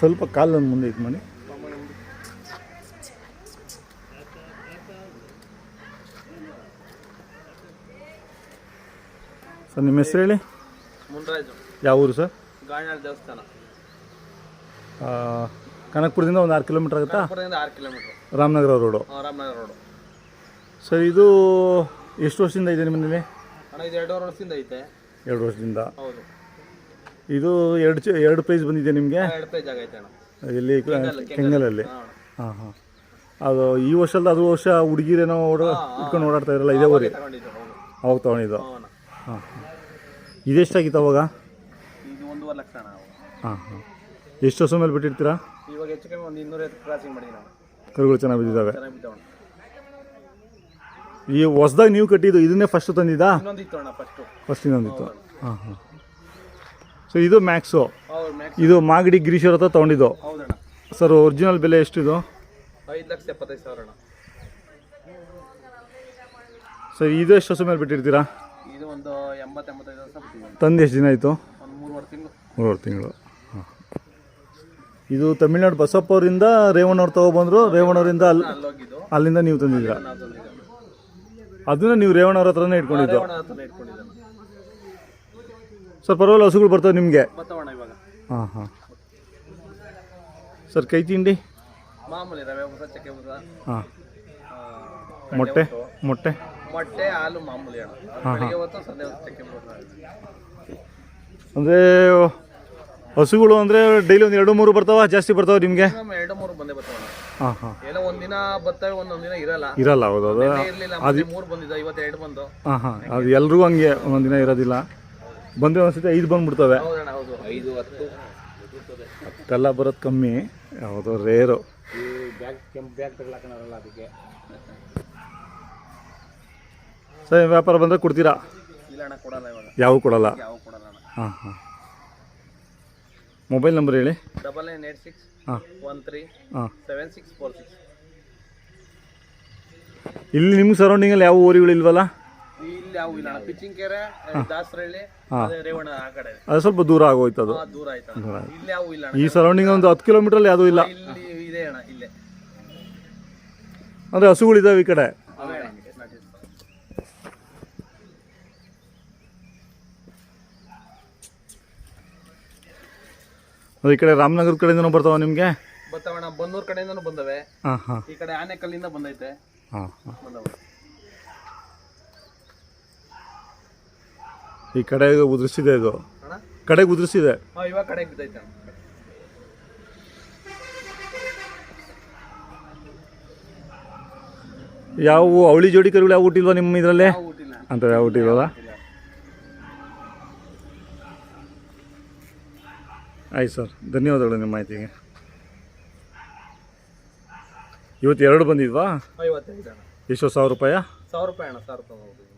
ಸ್ವಲ್ಪ ಕಾಲನ್ನು ಮುಂದೆ ಇದು ಮಾಡಿ. ಸರ್ ನಿಮ್ಮ ಹೆಸರು ಹೇಳಿ. ಮುನ್ರಾಜು. ಯಾವ ಊರು ಸರ್? ಗಾಣಿಯಾಳ ದೇವಸ್ಥಾನ. ಕನಕಪುರದಿಂದ ಒಂದು 6 ಕಿಲೋಮೀಟರ್ ಆಗುತ್ತಾ? 6 kilometre. Ramanagara road. Ramanagara road. Sir ಇದು ಎಷ್ಟು ವರ್ಷದಿಂದ ಇದೆ ನಿಮ್ಮಲ್ಲಿ? ಅಣ್ಣ ಇದು 2.5 ವರ್ಷದಿಂದ ಐತೆ. 2 ವರ್ಷದಿಂದ. ಹೌದು. ಇದು ಎರಡು ಪ್ರೈಸ್ ಬಂದಿದೆ ನಿಮಗೆ? 2 ಪ್ರೈಸ್ ಆಗೈತೆ ಅಣ್ಣ. ಇಲ್ಲಿ ಕೆಂಗಲಲ್ಲಿ. ಹಾಂ ಹಾಂ. ಅದು ಈ ವರ್ಷ ಅಲ್ಲ, ಅದು ವರ್ಷ ಹುಡುಗಿರೇನೋ ಇಟ್ಕೊಂಡು ಓಡಾಡ್ತಾ ಇರಲ್ಲ, ಇದೇ ಊರಿ ಅವಾಗ ತೊಗೊಂಡಿದ್ದು. ಹಾಂ ಹಾಂ. ಇದೆಷ್ಟಾಗಿತ್ತು ಅವಾಗ? ಇದು 1.5 ಲಕ್ಷ ಅಣ್ಣ. ಹಾಂ ಹಾಂ. ಎಷ್ಟು ವರ್ಷ ಮೇಲೆ ಬಿಟ್ಟಿರ್ತೀರಾ? ಇವಾಗ ಹೆಚ್ಚು ಕಮ್ಮಿ ಒಂದು 250 ಕ್ರಾಸಿಂಗ್ ಮಾಡಿದ್ದೀವಿ ನಾವು. ಕರುಗಳು ಚೆನ್ನಾಗಿ ಬಿದ್ದಿದ್ದಾವೆ. ಚೆನ್ನಾಗಿ ಬಿದ್ದಾವಣ್ಣ. ಈ ಹೊಸ್ದಾಗಿ ನೀವು ಕಟ್ಟಿದ್ದು ಇದನ್ನೇ ಫಸ್ಟ್ ತಂದಿದ್ದಾ? ಇನ್ನೊಂದಿತ್ತು ಅಣ್ಣ ಫಸ್ಟ್ ಇನ್ನೊಂದಿತ್ತು. ಹಾಂ ಹಾಂ. ಸೊ ಇದು ಮ್ಯಾಕ್ಸು. ಹೌದು ಮ್ಯಾಕ್ಸ್. ಇದು ಮಾಗಡಿ ಗಿರೀಶ್ವರ ಹತ್ರ ತೊಗೊಂಡಿದ್ದು. ಹೌದಣ್ಣ. ಸರ್ ಒರಿಜಿನಲ್ ಬೆಲೆ ಎಷ್ಟಿದು? 5,75,000 ಅಣ್ಣ. ಸರ್ ಇದು ಎಷ್ಟು ವರ್ಷ ಮೇಲೆ ಬಿಟ್ಟಿರ್ತೀರಾ? ಇದು ಒಂದು 80-85 ವರ್ಷ ಬಿಟ್ಟಿದ್ದೀವಿ. ತಂದು ಎಷ್ಟು ದಿನ ಆಯಿತು? ಒಂದು 3.5 ತಿಂಗಳು. 3 ತಿಂಗಳು. ಹಾಂ. ಇದು ತಮಿಳ್ನಾಡು ಬಸಪ್ಪ ಅವರಿಂದ ರೇವಣ್ಣವ್ರು ತೊಗೊಬಂದರು. ರೇವಣ್ಣವರಿಂದ ಅಲ್ಲೋಗಿದ್ದು. ಅಲ್ಲಿಂದ ನೀವು ತಂದಿದ್ದೀರಾ? ಅದನ್ನ ನೀವು ರೇವಣ್ಣವ್ರ ಹತ್ರನೇ ಇಟ್ಕೊಂಡಿದ್ದು? ಸರ್ ಪರವಾಗಿಲ್ಲ, ಹಸುಗಳು ಬರ್ತವೆ ನಿಮಗೆ? ಹಾಂ ಹಾಂ. ಸರ್ ಕೈ ತಿಂಡಿ? ಮಾಮೂಲಿ ರವೆ ಬೂಸ, ಚಕ್ಕೆ ಬೂಸ. ಹಾಂ. ಮೊಟ್ಟೆ? ಹಾಲು ಮಾಮೂಲಿ ಅಣ್ಣ. ಬೆಳಿಗ್ಗೆ ಹೊತ್ತು ಸಂಜೆ ಹೊತ್ತು ಚಕ್ಕೆ ಬೂಸ. ಅಂದರೆ ಹಸುಗಳು ಅಂದರೆ ಡೈಲಿ ಒಂದು 2-3 ಬರ್ತಾವ? ಜಾಸ್ತಿ ಬರ್ತಾವೆ ನಿಮಗೆ? 2-3 ಬಂದೇ ಬರ್ತಾವ. ಹಾಂ ಹಾಂ. ಏನೋ ಒಂದಿನ ಬರ್ತವೆ, ಒಂದೊಂದು ದಿನ ಇರಲ್ಲ. ಹೌದು ಅದು ಇರಲಿಲ್ಲ. 3 ಬಂದಿದ್ದು, ಇವತ್ತು 2 ಬಂದು. ಹಾಂ ಹಾಂ. ಅದು ಎಲ್ರಿಗೂ ಹಂಗೆ ಒಂದೊಂದು ದಿನ ಇರೋದಿಲ್ಲ. ಬಂದರೆ ಒಂದ್ಸತಿ 5 ಬಂದುಬಿಡ್ತವೆ. ಹೌದಣ್ಣ, ಹೌದು. 5-10 ಅಷ್ಟೆಲ್ಲ ಬರೋದು ಕಮ್ಮಿ. ಯಾವುದು ರೇರು. ಕೆಂಪು ಬ್ಯಾಗ್ ತಗೊಳಕಣಲ್ಲ ಅದಕ್ಕೆ. ಸರ್ ವ್ಯಾಪಾರ ಬಂದರೆ ಕೊಡ್ತೀರಾ? ಇಲ್ಲ ಅಣ್ಣ, ಕೊಡಲ್ಲ ಇವಾಗ. ಯಾವ ಕೊಡಲ್ಲ? ಕೊಡಲ್ಲ ಅಣ್ಣ. ಹಾಂ ಹಾಂ. ಮೊಬೈಲ್ ನಂಬರ್ ಹೇಳಿ. 9986 ಹಾಂ 13 ಹಾಂ 7646. ಇಲ್ಲಿ ನಿಮ್ಮ ಸರೌಂಡಿಂಗಲ್ಲಿ ಯಾವ ಊರುಗಳು ಇಲ್ವಲ್ಲ? ಇಲ್ಲಿ ಯಾವ ಇಲ್ಲ ಅಣ್ಣ. ಪಿಚ್ಚಿಂಕೆರೆ, ದಾಸರಹಳ್ಳಿ, ರೇವಣ್ಣ ಆ ಕಡೆ. ಅದು ಸ್ವಲ್ಪ ದೂರ ಆಗೋಯ್ತು. ಅದು ದೂರ ಆಯ್ತು. ಇಲ್ಲಿ ಯಾವ ಇಲ್ಲ ಅಣ್ಣ. ಈ ಸರೌಂಡಿಂಗ್ ಒಂದು 10 ಕಿಲೋಮೀಟ್ರಲ್ಲಿ ಯಾವುದೂ ಇಲ್ಲ. ಇಲ್ಲಿ ಇದೆ ಅಣ್ಣ, ಇಲ್ಲೇ. ಅಂದರೆ ಹಸುಗಳಿದ್ದಾವೆ ಈ ಕಡೆ? ಈ ಕಡೆ ರಾಮನಗರ ಕಡೆಯಿಂದನೂ ಬರ್ತಾವ ನಿಮಗೆ? ಬರ್ತಾವಣ್ಣ. ಬನ್ನೂರು ಕಡೆಯಿಂದನೂ ಬಂದವೆ. ಹಾಂ ಹಾಂ. ಈ ಕಡೆ ಆನೆಕಲ್ಲಿಂದ ಬಂದೈತೆ. ಹಾಂ ಹಾಂ. ಬಂದವೆ. ಈ ಕಡೆಗೆ ಉದುರಿಸಿದೆ. ಇದು ಕಡೆಗೆ ಉದುರಿಸಿದೆ. ಇವಾಗ ಕಡೆಗೆ ಬಿದ್ದೈತೆ. ಯಾವ ಅವಳಿ ಜೋಡಿ ಕರುಗಳು ಯಾವ ಹುಟ್ಟಿಲ್ವಾ ನಿಮ್ಮ ಇದರಲ್ಲೇ? ಅಂತ ಯಾವ ಹುಟ್ಟಿಲ್ವಲ್ಲ? ಆಯ್ತು ಸರ್, ಧನ್ಯವಾದಗಳು ನಿಮ್ಮ ಮಾಹಿತಿಗೆ. ಇವತ್ತು 2 ಬಂದಿದ್ವಾ? ಇವತ್ತು ಎಷ್ಟು? 1,000 ರೂಪಾಯಿ? 1,000 ರೂಪಾಯಿ ಅಣ್ಣ. 1,000 ರೂಪಾಯಿ.